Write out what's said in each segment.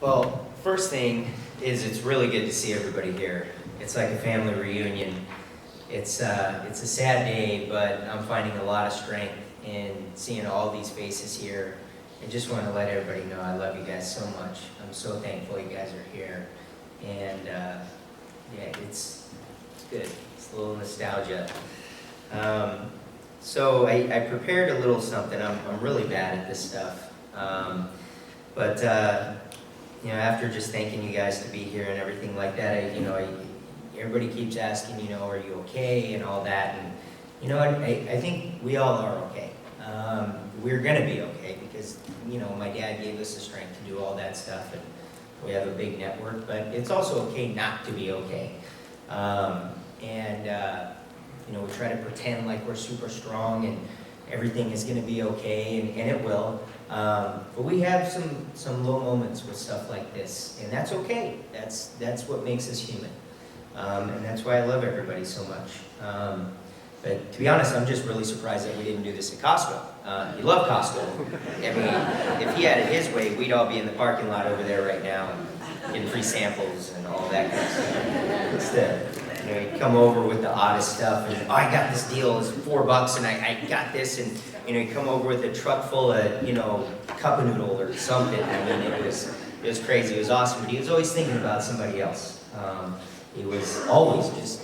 Well, first thing is it's really good to see everybody here. It's like a family reunion. It's a sad day, but I'm finding a lot of strength in seeing all these faces here. I just want to let everybody know I love you guys so much. I'm so thankful you guys are here. And yeah, it's good. It's a little nostalgia. So I prepared a little something. I'm really bad at this stuff. But you know, after just thanking you guys to be here and everything like that, everybody keeps asking, are you okay and all that. And you know, I think we all are okay. We're gonna be okay because, my dad gave us the strength to do all that stuff, and we have a big network, but it's also okay not to be okay. We try to pretend like we're super strong and everything is gonna be okay, and it will. But we have some low moments with stuff like this, and that's okay. That's what makes us human. And that's why I love everybody so much. But to be honest, I'm just really surprised that we didn't do this at Costco. You love Costco. I mean, if he had it his way, we'd all be in the parking lot over there right now, getting free samples and all that kind of stuff. Instead, you come over with the oddest stuff, and I got this deal, it's $4, and I got this, and you come over with a truck full of cup of noodle or something. I mean, it was crazy. It was awesome. But he was always thinking about somebody else. He was always just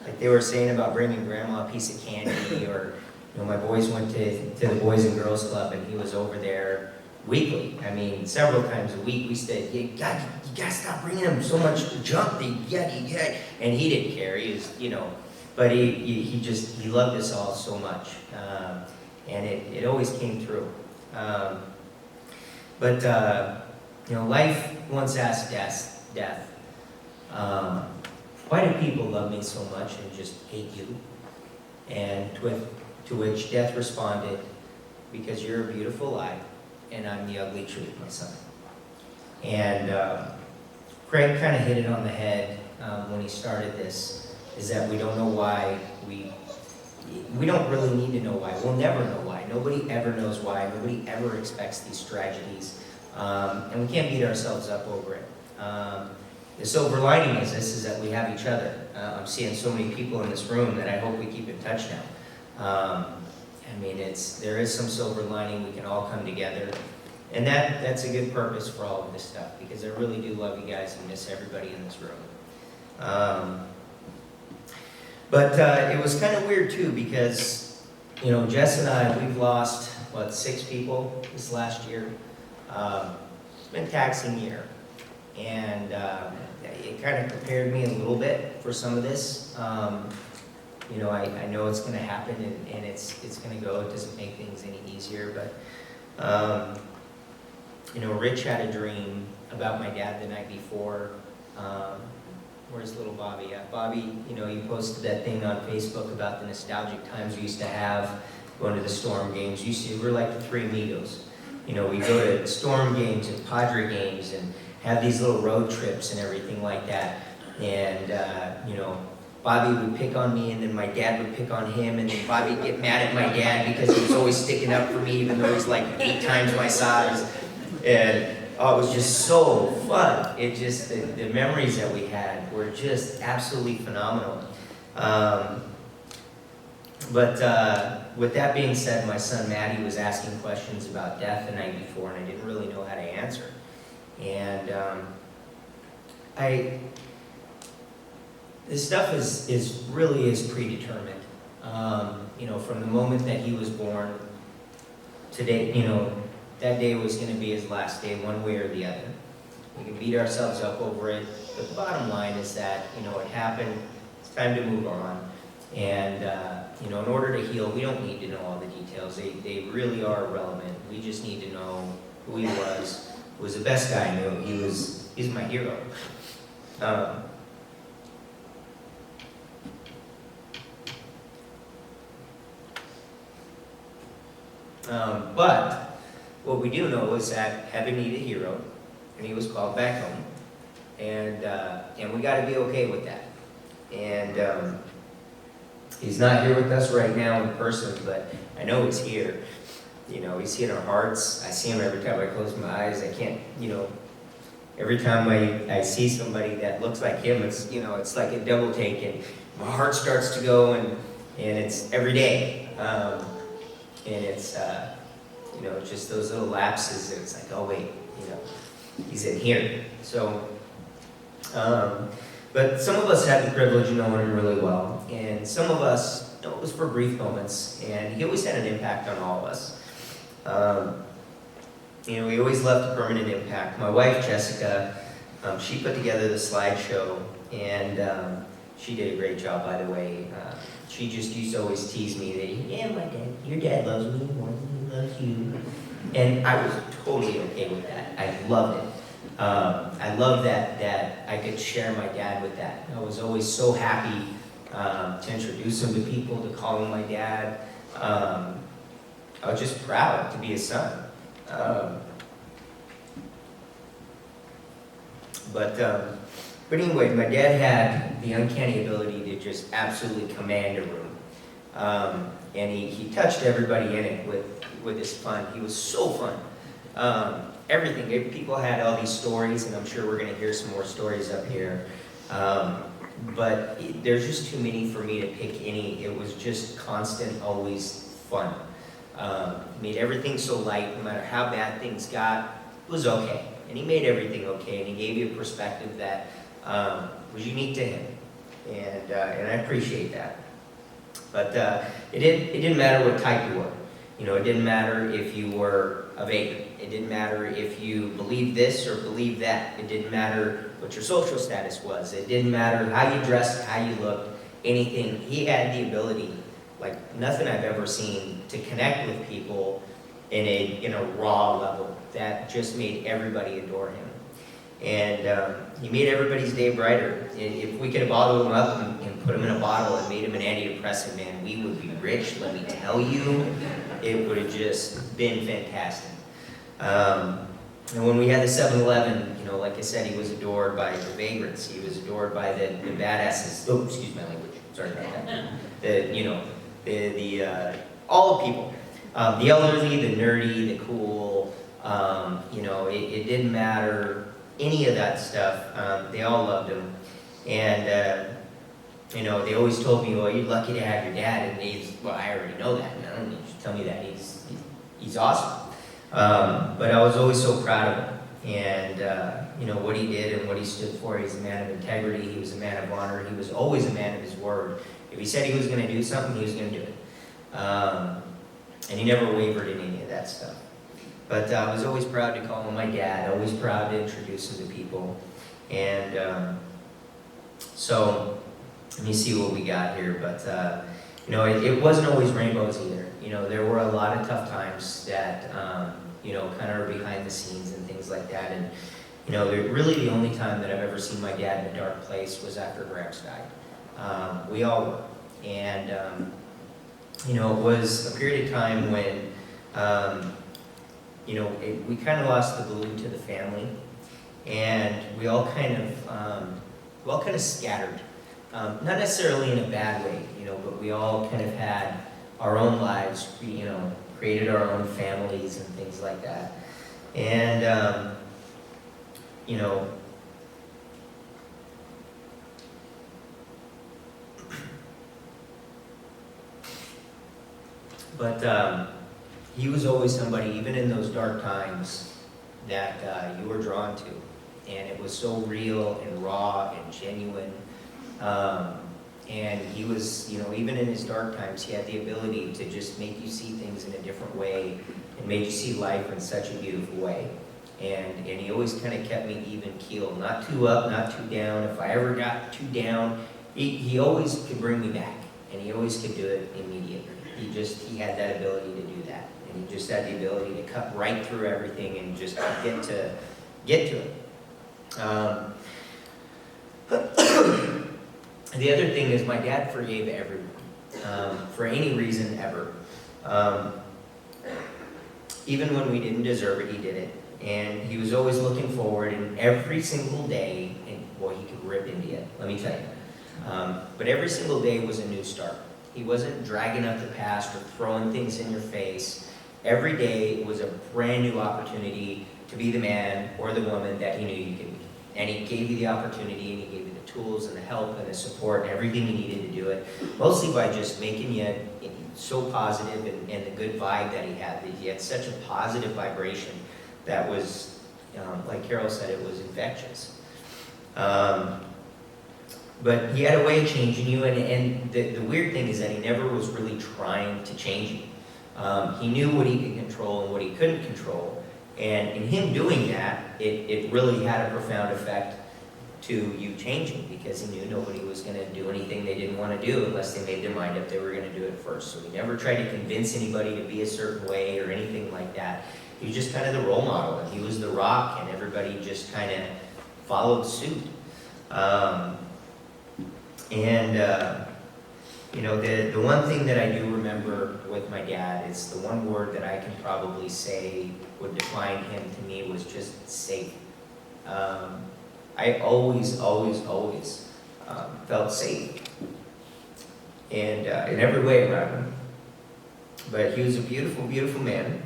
like they were saying about bringing grandma a piece of candy, or my boys went to the Boys and Girls Club, and he was over there weekly. I mean, several times a week. We said, you gotta stop bringing him so much junk. And he didn't care. He was, but he loved us all so much, and it always came through. Life once asked death, why do people love me so much and just hate you? And to which death responded, because you're a beautiful lie, and I'm the ugly truth, my son. And Craig kind of hit it on the head when he started this, is that we don't know why, we don't really need to know why. We'll never know why. Nobody ever knows why. Nobody ever expects these tragedies. And we can't beat ourselves up over it. The silver lining is that we have each other. I'm seeing so many people in this room that I hope we keep in touch now. There is some silver lining. We can all come together. And that's a good purpose for all of this stuff, because I really do love you guys and miss everybody in this room. But it was kind of weird too, because, Jess and I, we've lost, 6 people this last year. It's been a taxing year. And it kind of prepared me a little bit for some of this. I know it's going to happen, and it's going to go. It doesn't make things any easier. But, Rich had a dream about my dad the night before. Where's little Bobby at? Bobby, you posted that thing on Facebook about the nostalgic times we used to have going to the Storm games. We were like the three amigos. We'd go to Storm games and Padre games and have these little road trips and everything like that. And, Bobby would pick on me, and then my dad would pick on him, and then Bobby would get mad at my dad because he was always sticking up for me, even though he's like 8 times my size. And it was just so fun. It just, the memories that we had were just absolutely phenomenal. With that being said, my son Maddie was asking questions about death the night before, and I didn't really know how to answer. And this stuff is really predetermined. From the moment that he was born, today, that day was going to be his last day, one way or the other. We can beat ourselves up over it, but the bottom line is that, it happened, it's time to move on. And, in order to heal, we don't need to know all the details. They really are irrelevant. We just need to know who he was. He was the best guy I knew. He's my hero. But what we do know is that heaven needed a hero, and he was called back home, and we got to be okay with that. And he's not here with us right now in person, but I know he's here. He's in our hearts. I see him every time I close my eyes. I can't, every time I see somebody that looks like him, it's, you know, it's like a double take, and my heart starts to go, and it's every day. And it's, you know, just those little lapses, it's like, oh wait, you know, he's in here. So, but some of us had the privilege of knowing him really well, and some of us, you know, it was for brief moments, and he always had an impact on all of us. You know, he always left a permanent impact. My wife, Jessica, she put together the slideshow, and she did a great job, by the way. She just used to always tease me that, yeah, my dad, your dad loves me more than he loves you. And I was totally okay with that. I loved it. I loved that I could share my dad with that. I was always so happy to introduce him to people, to call him my dad. I was just proud to be his son. But anyway, my dad had the uncanny ability to just absolutely command a room. And he touched everybody in it with his fun. He was so fun. Everything, people had all these stories, and I'm sure we're going to hear some more stories up here. But there's just too many for me to pick any. It was just constant, always fun. Made everything so light, no matter how bad things got, it was okay. And he made everything okay, and he gave you a perspective that was unique to him. And I appreciate that. But it didn't matter what type you were. You know, it didn't matter if you were a Vader. It didn't matter if you believed this or believed that. It didn't matter what your social status was. It didn't matter how you dressed, how you looked, anything. He had the ability, like nothing I've ever seen, to connect with people in a raw level that just made everybody adore him. And he made everybody's day brighter. If we could have bottled him up and put him in a bottle and made him an antidepressant, man, we would be rich, let me tell you. It would have just been fantastic. And when we had the 7-Eleven, you know, like I said, he was adored by the vagrants. He was adored by the badasses. Oh, excuse my language. Sorry about that. All the people. The elderly, the nerdy, the cool. You know, it didn't matter. Any of that stuff. They all loved him. And, you know, they always told me, well, you're lucky to have your dad. And well, I already know that. I don't need you to tell me that. He's awesome. But I was always so proud of him. And, you know, what he did and what he stood for. He's a man of integrity. He was a man of honor. He was always a man of his word. If he said he was going to do something, he was going to do it. And he never wavered in any of that stuff. But I was always proud to call him my dad, always proud to introduce him to people. And so, let me see what we got here. But, you know, it wasn't always rainbows either. You know, there were a lot of tough times that, you know, kind of are behind the scenes and things like that. And, you know, really the only time that I've ever seen my dad in a dark place was after Gramps died. We all were. And, you know, it was a period of time when, you know, we kind of lost the glue to the family, and we all kind of scattered. Not necessarily in a bad way, you know, but we all kind of had our own lives, you know, created our own families and things like that. And, you know, but he was always somebody, even in those dark times, that you were drawn to. And it was so real and raw and genuine. And he was, you know, even in his dark times, he had the ability to just make you see things in a different way and made you see life in such a beautiful way. And he always kind of kept me even keeled, not too up, not too down. If I ever got too down, he always could bring me back, and he always could do it immediately. He had that ability to do that. And he just had the ability to cut right through everything and just get to it. The other thing is my dad forgave everyone, for any reason ever. Even when we didn't deserve it, he did it. And he was always looking forward, and every single day, and boy, he could rip into you, let me tell you. But every single day was a new start. He wasn't dragging up the past or throwing things in your face. Every day was a brand new opportunity to be the man or the woman that he knew you could be. And he gave you the opportunity, and he gave you the tools and the help and the support and everything you needed to do it, mostly by just making you so positive, and the good vibe that he had. He had such a positive vibration that was, like Carol said, it was infectious. But he had a way of changing you, and the weird thing is that he never was really trying to change you. He knew what he could control and what he couldn't control, and in him doing that, it really had a profound effect to you changing, because he knew nobody was going to do anything they didn't want to do unless they made their mind up they were going to do it first. So he never tried to convince anybody to be a certain way or anything like that. He was just kind of the role model, and he was the rock, and everybody just kind of followed suit. You know, the one thing that I do remember with my dad is the one word that I can probably say would define him to me was just safe. I always felt safe, and in every way around him. But he was a beautiful, beautiful man.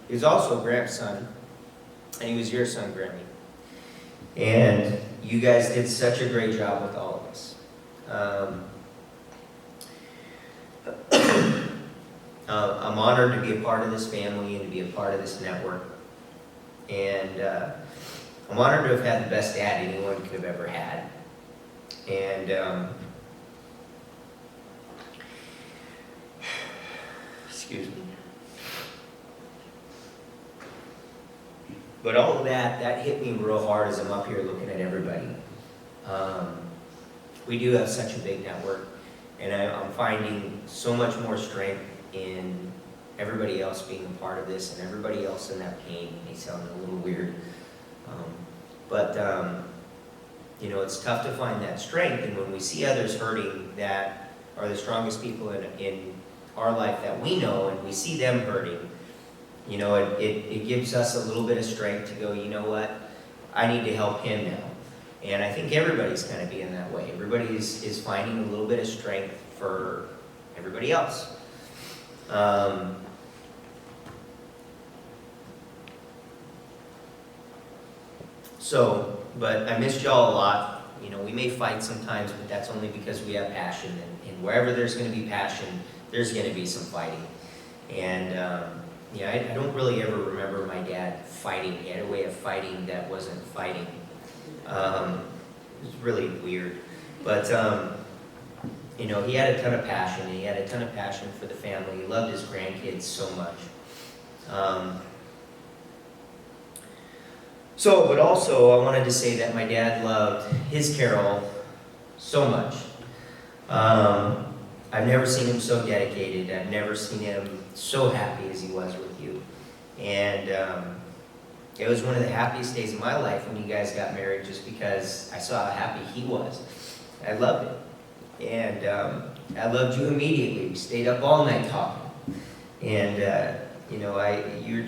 He was also a grandson, and he was your son, Grammy. And you guys did such a great job with all of us. I'm honored to be a part of this family and to be a part of this network. And I'm honored to have had the best dad anyone could have ever had. And excuse me. But all of that hit me real hard as I'm up here looking at everybody. We do have such a big network, and I'm finding so much more strength in everybody else being a part of this, and everybody else in that pain. It may sound a little weird, but you know, it's tough to find that strength, and when we see others hurting that are the strongest people in our life that we know, and we see them hurting, you know, it gives us a little bit of strength to go, you know what, I need to help him now. And I think everybody's kind of being that way. Everybody is finding a little bit of strength for everybody else. But I missed y'all a lot. You know, we may fight sometimes, but that's only because we have passion. And wherever there's going to be passion, there's going to be some fighting. And yeah, I don't really ever remember my dad fighting. He had a way of fighting that wasn't fighting. It was really weird. But, you know, he had a ton of passion. He had a ton of passion for the family. He loved his grandkids so much. But also, I wanted to say that my dad loved his Carol so much. I've never seen him so dedicated. I've never seen him so happy as he was with you. And it was one of the happiest days of my life when you guys got married, just because I saw how happy he was. I loved it. And I loved you immediately. We stayed up all night talking. And you know, you're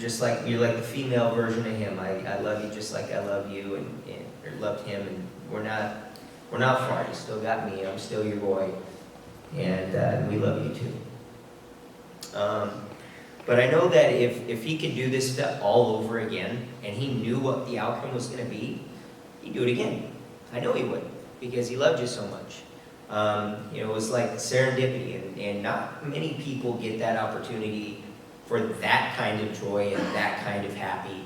like the female version of him. I love you just like I love you, or loved him, and we're not far. You still got me. I'm still your boy, and we love you too. But I know that if he could do this stuff all over again, and he knew what the outcome was going to be, he'd do it again. I know he would, because he loved you so much. You know, it was like serendipity, and not many people get that opportunity for that kind of joy and that kind of happy.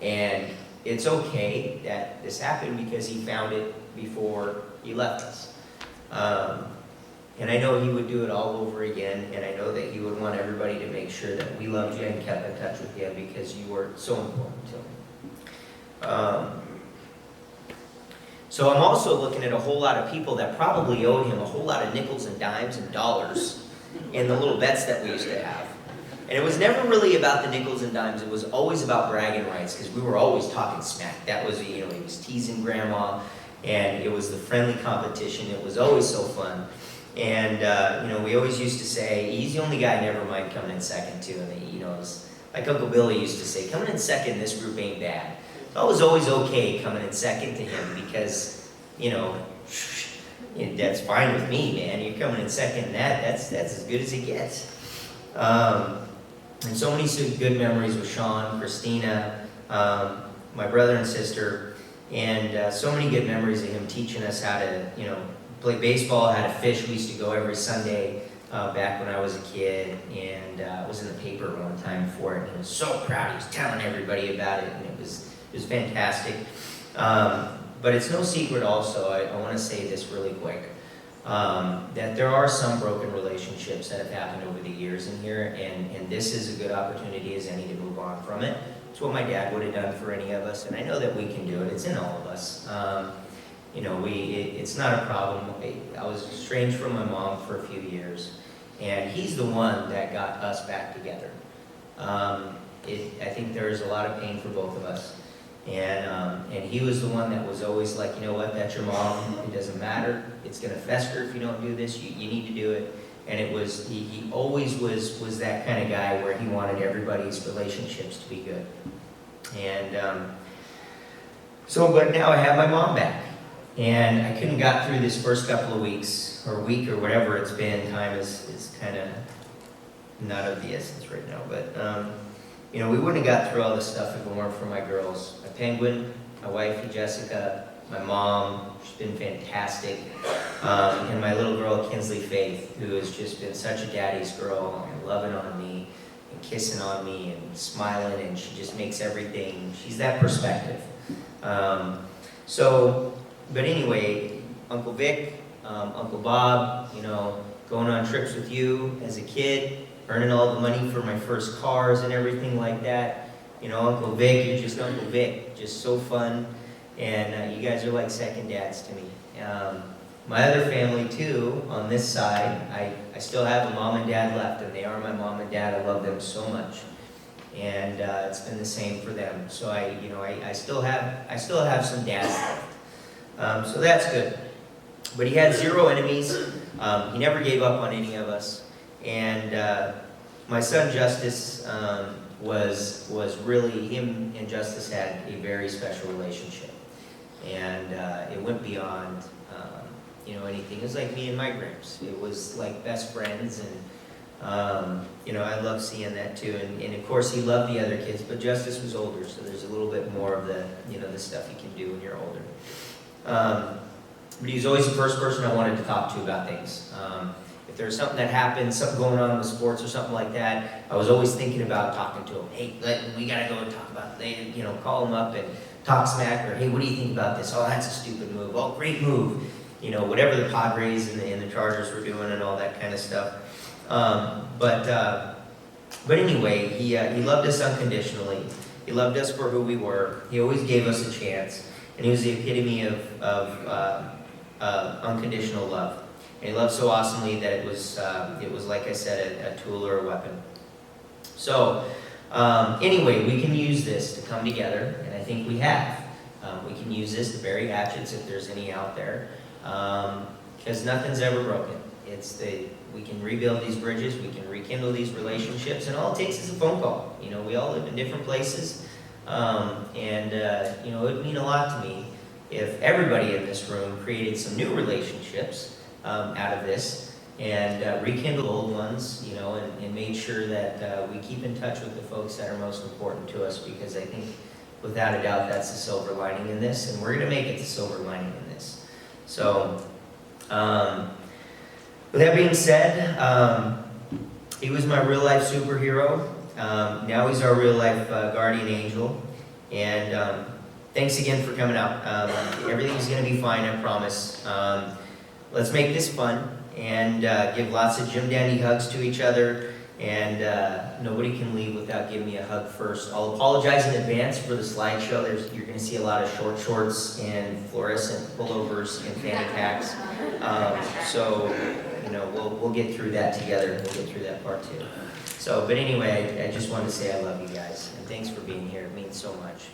And it's okay that this happened, because he found it before he left us. And I know he would do it all over again, and I know that he would want everybody to make sure that we loved you and kept in touch with you, because you were so important to him. So I'm also looking at a whole lot of people that probably owed him a whole lot of nickels and dimes and dollars in the little bets that we used to have. And it was never really about the nickels and dimes. It was always about bragging rights, because we were always talking smack. That was, you know, he was teasing Grandma, and it was the friendly competition. It was always so fun. And, you know, we always used to say, he's the only guy I never mind coming in second to. And, you know, it was, like Uncle Billy used to say, coming in second, this group ain't bad. It was always okay coming in second to him, because, you know, that's fine with me, man. You're coming in second, that's as good as it gets. And so many good memories with Sean, Christina, my brother and sister, and so many good memories of him teaching us how to, play baseball, how to fish. We used to go every Sunday back when I was a kid, and I was in the paper one time for it, and he was so proud. He was telling everybody about it, and it was fantastic. But it's no secret also, I want to say this really quick, that there are some broken relationships that have happened over the years in here, and this is a good opportunity as any to move on from it. It's what my dad would have done for any of us, and I know that we can do it. It's in all of us. It's not a problem. I was estranged from my mom for a few years, and he's the one that got us back together. I think there's a lot of pain for both of us. And he was the one that was always like, you know what, that's your mom, it doesn't matter, it's going to fester if you don't do this, you need to do it. And it was, he always was that kind of guy where he wanted everybody's relationships to be good. And but now I have my mom back. And I couldn't got through this first couple of weeks, or week, or whatever it's been. Time is kind of not of the essence right now, but we wouldn't have got through all this stuff if it weren't for my girls. My penguin, my wifey Jessica, my mom, she's been fantastic, and my little girl Kinsley Faith, who has just been such a daddy's girl, and loving on me, and kissing on me, and smiling, and she just makes everything, she's that perspective. But anyway, Uncle Vic, Uncle Bob, going on trips with you as a kid, earning all the money for my first cars and everything like that. Uncle Vic, you're just Uncle Vic, just so fun, and you guys are like second dads to me. My other family too, on this side, I still have a mom and dad left, and they are my mom and dad. I love them so much, and it's been the same for them. So I still have some dads left, so that's good. But he had zero enemies. He never gave up on any of us. And my son Justice was really, him and Justice had a very special relationship, and it went beyond anything. It was like me and my Gramps. It was like best friends, and I love seeing that too. And of course he loved the other kids, but Justice was older, so there's a little bit more of the the stuff you can do when you're older. But he was always the first person I wanted to talk to about things. If there was something that happened, something going on with sports or something like that, I was always thinking about talking to him. Hey, we gotta go and talk about it. Call him up and talk smack, or hey, what do you think about this? Oh, that's a stupid move. Oh, great move. Whatever the Padres and the Chargers were doing and all that kind of stuff. But anyway, he loved us unconditionally. He loved us for who we were. He always gave us a chance, and he was the epitome of unconditional love. And he loved so awesomely that it was like I said, a tool or a weapon. So anyway, we can use this to come together, and I think we have. We can use this to bury hatchets if there's any out there, because nothing's ever broken. We can rebuild these bridges, we can rekindle these relationships, and all it takes is a phone call. We all live in different places, and it would mean a lot to me if everybody in this room created some new relationships out of this, and rekindle old ones, and made sure that we keep in touch with the folks that are most important to us, because I think, without a doubt, that's the silver lining in this, and we're going to make it the silver lining in this. So, with that being said, he was my real-life superhero. Now he's our real-life guardian angel, and thanks again for coming out. Everything's going to be fine, I promise. Let's make this fun and give lots of Jim Dandy hugs to each other, and nobody can leave without giving me a hug first. I'll apologize in advance for the slideshow. You're going to see a lot of short shorts and fluorescent pullovers and fanny packs. So we'll get through that together. We'll get through that part too. So, but anyway, I just wanted to say I love you guys, and thanks for being here. It means so much.